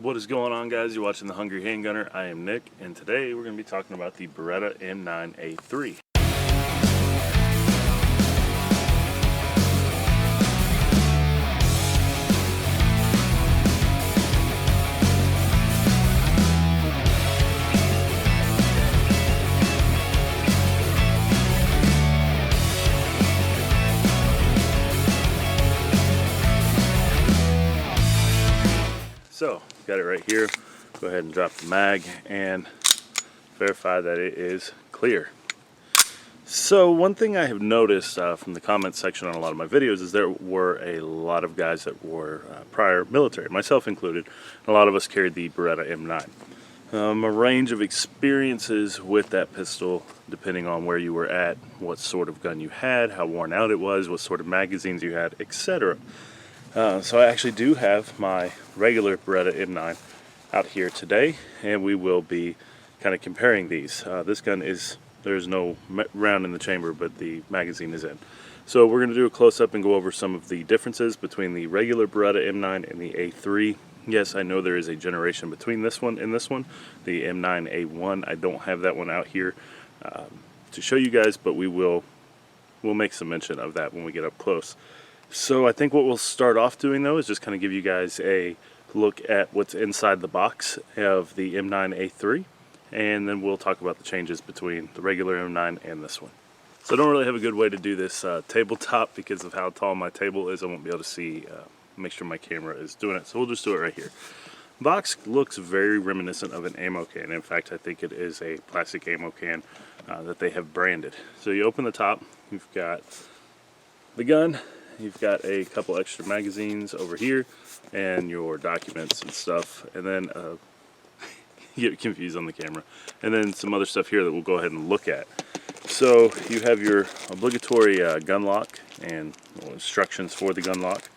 What is going on, guys? You're watching The Hungry Handgunner. I am Nick, and today we're going to be talking about the Beretta M9A3. So, got it right here. Go ahead and drop the mag and verify that it is clear. So one thing I have noticed from the comment section on a lot of my videos is there were a lot of guys that were prior military, myself included. A lot of us carried the Beretta M9. A range of experiences with that pistol, depending on where you were at, what sort of gun you had, how worn out it was, what sort of magazines you had, etc. So I actually do have my regular Beretta M9 out here today, and we will be kind of comparing these. This gun there's no round in the chamber, but the magazine is in. So we're going to do a close-up and go over some of the differences between the regular Beretta M9 and the A3. Yes, I know there is a generation between this one and this one, the M9A1. I don't have that one out here to show you guys, but we'll make some mention of that when we get up close. So I think what we'll start off doing, though, is just kind of give you guys a look at what's inside the box of the M9A3, and then we'll talk about the changes between the regular M9 and this one. So I don't really have a good way to do this tabletop because of how tall my table is. I won't be able to see, make sure my camera is doing it, so we'll just do it right here. The box looks very reminiscent of an ammo can. In fact, I think it is a plastic ammo can that they have branded. So you open the top, you've got the gun. You've got a couple extra magazines over here and your documents and stuff, and then you get confused on the camera, and then some other stuff here that we'll go ahead and look at. So you have your obligatory gun lock and instructions for the gun lock,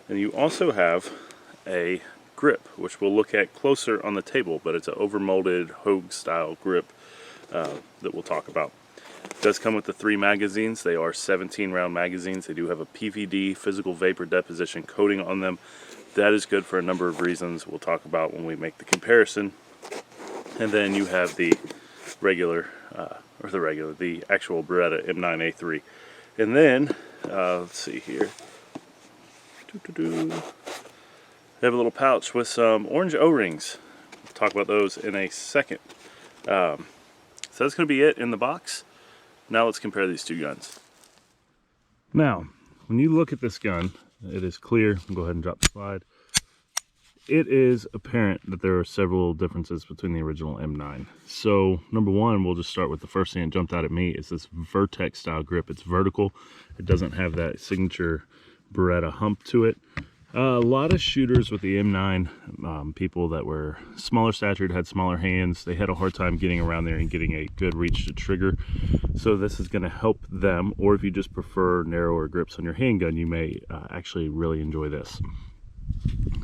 and you also have a grip, which we'll look at closer on the table, but it's an overmolded Hogue style grip that we'll talk about. It does come with the 3 magazines. They are 17 round magazines. They do have a PVD, physical vapor deposition coating on them. That is good for a number of reasons we'll talk about when we make the comparison. And then you have the regular, the actual Beretta M9A3. And then, let's see here. They have a little pouch with some orange O-rings. We'll talk about those in a second. So that's going to be it in the box. Now let's compare these two guns. Now, when you look at this gun, it is clear. I'll go ahead and drop the slide. It is apparent that there are several differences between the original M9. So, number one, we'll just start with the first thing that jumped out at me is this Vertex style grip. It's vertical. It doesn't have that signature Beretta hump to it. A lot of shooters with the M9, people that were smaller statured, had smaller hands, they had a hard time getting around there and getting a good reach to trigger. So this is going to help them, or if you just prefer narrower grips on your handgun, you may actually really enjoy this.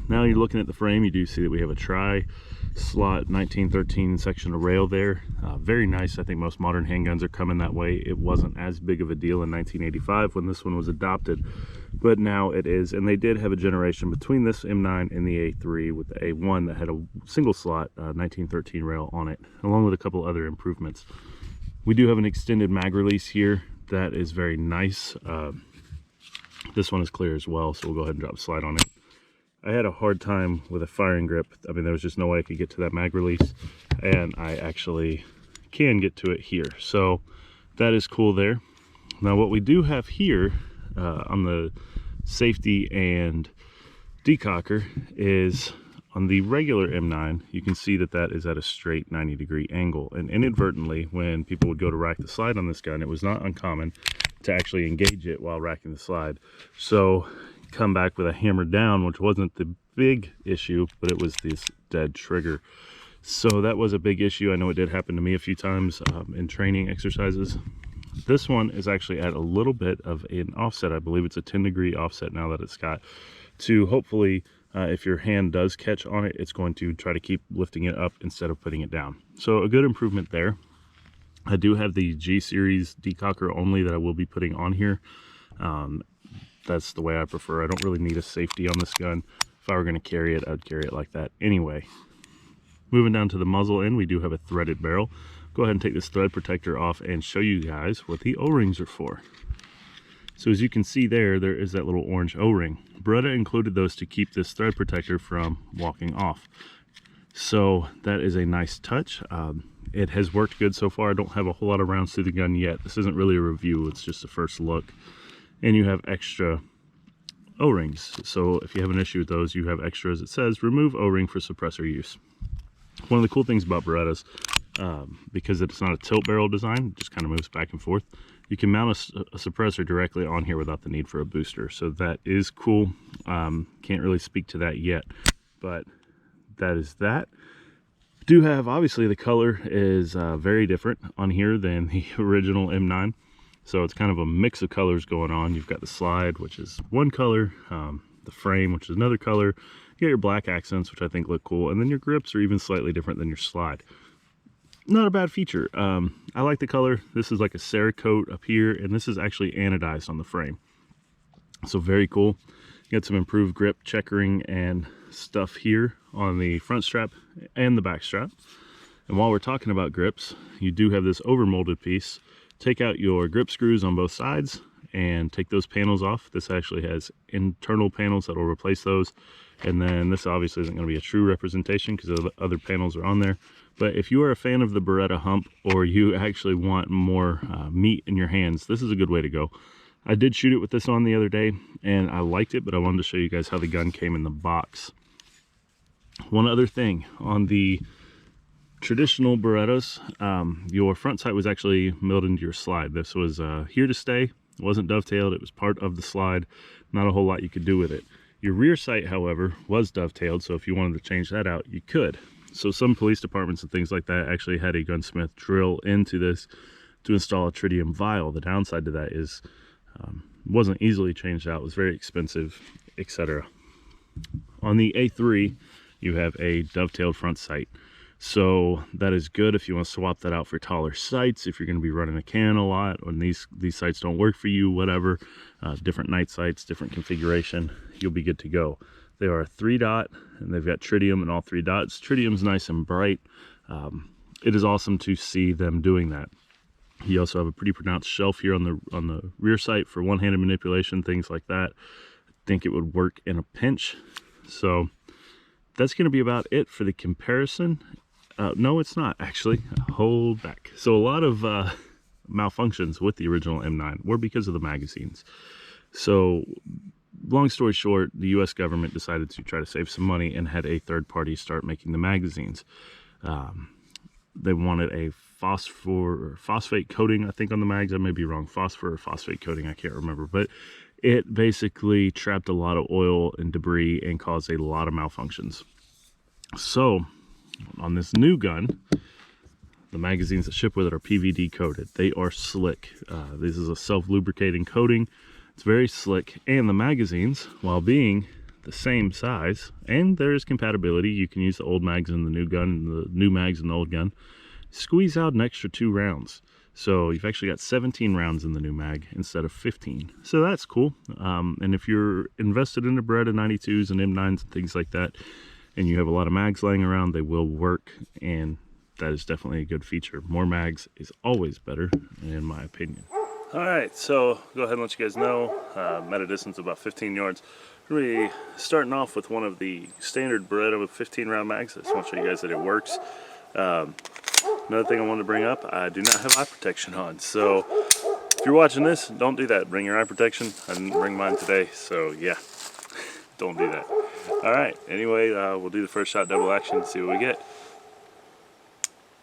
Now you're looking at the frame, you do see that we have a tri-slot 1913 section of rail there. Very nice. I think most modern handguns are coming that way. It wasn't as big of a deal in 1985 when this one was adopted, but now it is. And they did have a generation between this M9 and the A3 with the A1 that had a single slot 1913 rail on it, along with a couple other improvements. We do have an extended mag release here. That is very nice. This one is clear as well, so we'll go ahead and drop a slide on it. I had a hard time with a firing grip. I mean, there was just no way I could get to that mag release, and I actually can get to it here. So that is cool there. Now what we do have here on the safety and decocker is on the regular M9, you can see that that is at a straight 90-degree angle. And inadvertently, when people would go to rack the slide on this gun, it was not uncommon to actually engage it while racking the slide. So come back with a hammer down, which wasn't the big issue, but it was this dead trigger. So that was a big issue. I know it did happen to me a few times in training exercises. This one is actually at a little bit of an offset. I believe it's a 10-degree offset now that it's got, to hopefully if your hand does catch on it, it's going to try to keep lifting it up instead of putting it down. So a good improvement there. I do have the G series decocker only that I will be putting on here. That's the way I prefer. I don't really need a safety on this gun. if I were going to carry it, I'd carry it like that anyway. Moving down to the muzzle end, we do have a threaded barrel. Go ahead and take this thread protector off and show you guys what the O-rings are for. So as you can see there is that little orange O-ring. Beretta included those to keep this thread protector from walking off. So that is a nice touch. It has worked good so far. I don't have a whole lot of rounds through the gun yet. This isn't really a review, it's just a first look. And you have extra O-rings. So if you have an issue with those, you have extra, as it says, remove O-ring for suppressor use. One of the cool things about Berettas, because it's not a tilt barrel design, it just kind of moves back and forth, you can mount a suppressor directly on here without the need for a booster. So that is cool. Can't really speak to that yet, but that is that. Do have, obviously the color is very different on here than the original M9. So it's kind of a mix of colors going on. You've got the slide, which is one color, the frame, which is another color. You got your black accents, which I think look cool, and then your grips are even slightly different than your slide. Not a bad feature. I like the color. This is like a Cerakote up here, and this is actually anodized on the frame. So very cool. You got some improved grip checkering and stuff here on the front strap and the back strap. And while we're talking about grips, you do have this overmolded piece. Take out your grip screws on both sides and take those panels off. This actually has internal panels that will replace those. And then this obviously isn't going to be a true representation because the other panels are on there. But if you are a fan of the Beretta hump, or you actually want more meat in your hands, this is a good way to go. I did shoot it with this on the other day and I liked it, but I wanted to show you guys how the gun came in the box. One other thing, on the traditional Berettas, your front sight was actually milled into your slide. This was here to stay. It wasn't dovetailed, it was part of the slide. Not a whole lot you could do with it. Your rear sight, however, was dovetailed, so if you wanted to change that out, you could. So some police departments and things like that actually had a gunsmith drill into this to install a tritium vial. The downside to that is wasn't easily changed out, it was very expensive, etc. On the A3, you have a dovetailed front sight. So that is good if you want to swap that out for taller sights, if you're going to be running a can a lot, or these sights don't work for you, whatever, different night sights, different configuration, you'll be good to go. They are a 3-dot, and they've got tritium in all 3 dots. Tritium's nice and bright. It is awesome to see them doing that. You also have a pretty pronounced shelf here on the rear sight for one-handed manipulation, things like that. I think it would work in a pinch. So that's going to be about it for the comparison. No, it's not, actually. Hold back. So a lot of malfunctions with the original M9 were because of the magazines. So long story short, the US government decided to try to save some money and had a third party start making the magazines. They wanted a phosphate coating, I think, on the mags. I may be wrong. Phosphor or phosphate coating, I can't remember. But it basically trapped a lot of oil and debris and caused a lot of malfunctions. So on this new gun, the magazines that ship with it are PVD coated. They are slick. This is a self-lubricating coating. It's very slick, and the magazines, while being the same size, and there is compatibility, you can use the old mags in the new gun and the new mags in the old gun, squeeze out an extra 2 rounds. So you've actually got 17 rounds in the new mag instead of 15. So that's cool. And if you're invested in the Beretta 92s and M9s and things like that, and you have a lot of mags laying around, they will work, and that is definitely a good feature. More mags is always better, in my opinion. All right, so go ahead and let you guys know, I'm at a distance of about 15 yards. We're going to be starting off with one of the standard Beretta with 15 round mags. I just want to show you guys that it works. Another thing I wanted to bring up, I do not have eye protection on. So if you're watching this, don't do that. Bring your eye protection. I didn't bring mine today, so yeah, don't do that. All right, anyway, we'll do the first shot double action, see what we get.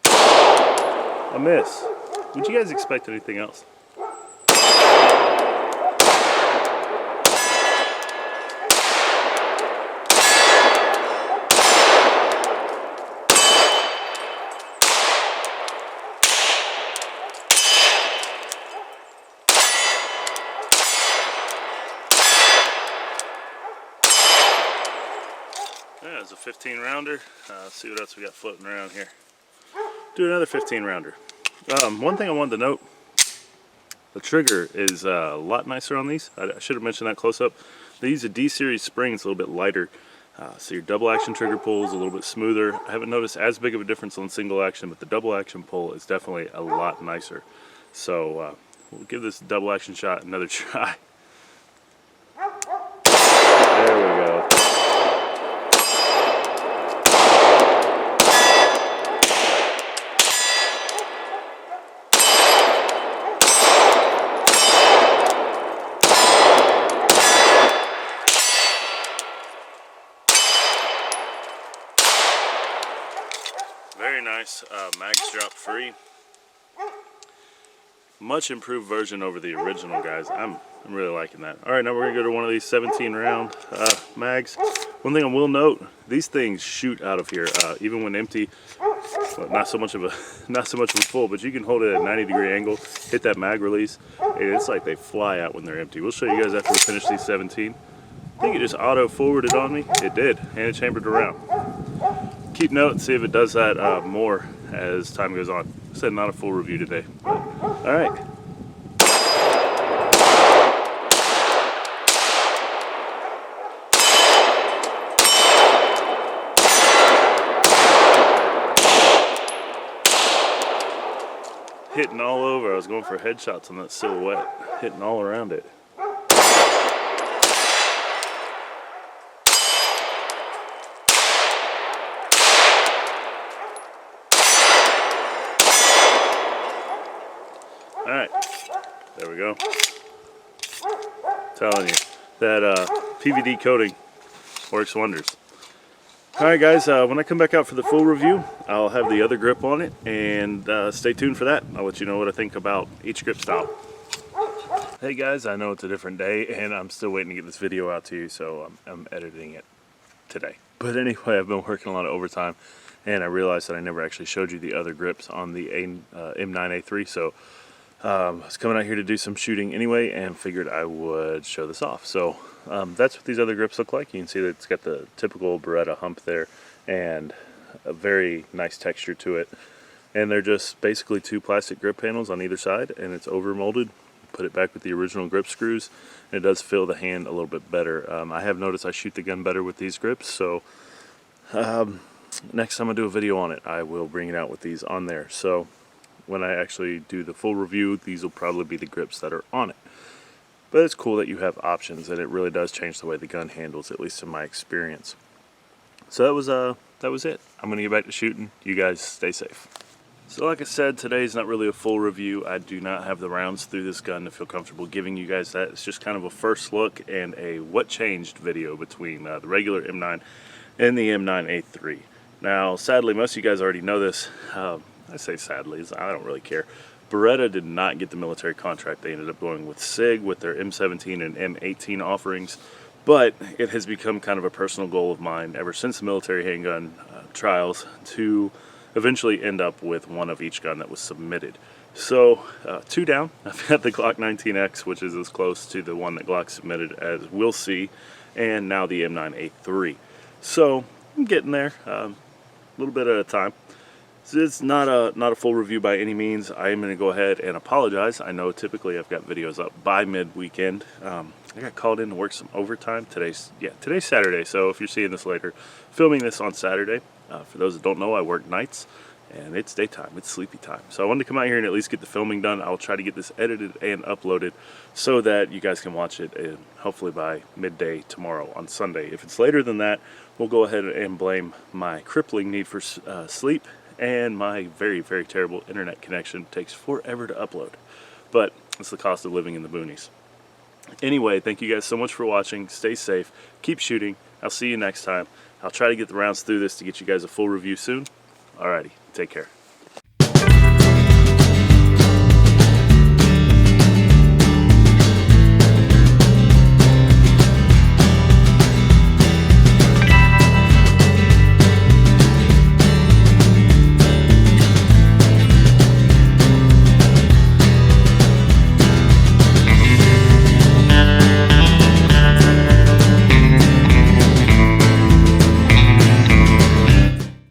A miss. Would you guys expect anything else? Yeah, it's a 15 rounder. Let's see what else we got floating around here. Do another 15 rounder. One thing I wanted to note, the trigger is a lot nicer on these. I should have mentioned that close up. They use a D-series spring, it's a little bit lighter. So your double action trigger pull is a little bit smoother. I haven't noticed as big of a difference on single action, but the double action pull is definitely a lot nicer. So we'll give this double action shot another try. There we go. Very nice. Mags drop free. Much improved version over the original, guys. I'm really liking that. All right, now we're gonna go to one of these 17 round mags. One thing I will note: these things shoot out of here, even when empty. Well, not so much of a full, but you can hold it at a 90-degree angle, hit that mag release, and it's like they fly out when they're empty. We'll show you guys after we finish these 17. I think it just auto forwarded on me. It did, and it chambered around. Keep note and see if it does that more as time goes on. I said not a full review today. All right. Hitting all over. I was going for headshots on that silhouette. Hitting all around it. Alright, there we go. Telling you, that PVD coating works wonders. Alright guys, when I come back out for the full review, I'll have the other grip on it, and stay tuned for that. I'll let you know what I think about each grip style. Hey guys, I know it's a different day, and I'm still waiting to get this video out to you, so I'm editing it today. But anyway, I've been working a lot of overtime, and I realized that I never actually showed you the other grips on the M9A3, so I was coming out here to do some shooting anyway and figured I would show this off. So that's what these other grips look like. You can see that it's got the typical Beretta hump there and a very nice texture to it. And they're just basically two plastic grip panels on either side, and it's over molded. Put it back with the original grip screws, and it does feel the hand a little bit better. I have noticed I shoot the gun better with these grips, so next time I do a video on it, I will bring it out with these on there. So when I actually do the full review, these will probably be the grips that are on it. But it's cool that you have options, and it really does change the way the gun handles, at least in my experience. So that was it. I'm gonna get back to shooting. You guys stay safe. So like I said, today's not really a full review. I do not have the rounds through this gun to feel comfortable giving you guys that. It's just kind of a first look and a what changed video between the regular M9 and the M9A3. Now, sadly, most of you guys already know this. I say sadly, I don't really care. Beretta did not get the military contract. They ended up going with SIG with their M17 and M18 offerings, but it has become kind of a personal goal of mine ever since the military handgun trials to eventually end up with one of each gun that was submitted. So, two down. I've got the Glock 19X, which is as close to the one that Glock submitted as we'll see, and now the M9A3. So, I'm getting there, a little bit at a time. So it's not a full review by any means. I am going to go ahead and apologize. I know typically I've got videos up by mid-weekend. I got called in to work some overtime. Today's Saturday, so if you're seeing this later, filming this on Saturday. For those that don't know, I work nights, and it's daytime. It's sleepy time. So I wanted to come out here and at least get the filming done. I'll try to get this edited and uploaded so that you guys can watch it, and hopefully by midday tomorrow on Sunday. If it's later than that, we'll go ahead and blame my crippling need for sleep and my very, very terrible internet connection. Takes forever to upload, but it's the cost of living in the boonies. Anyway, thank you guys so much for watching. Stay safe, keep shooting. I'll see you next time. I'll try to get the rounds through this to get you guys a full review soon. Alrighty, take care.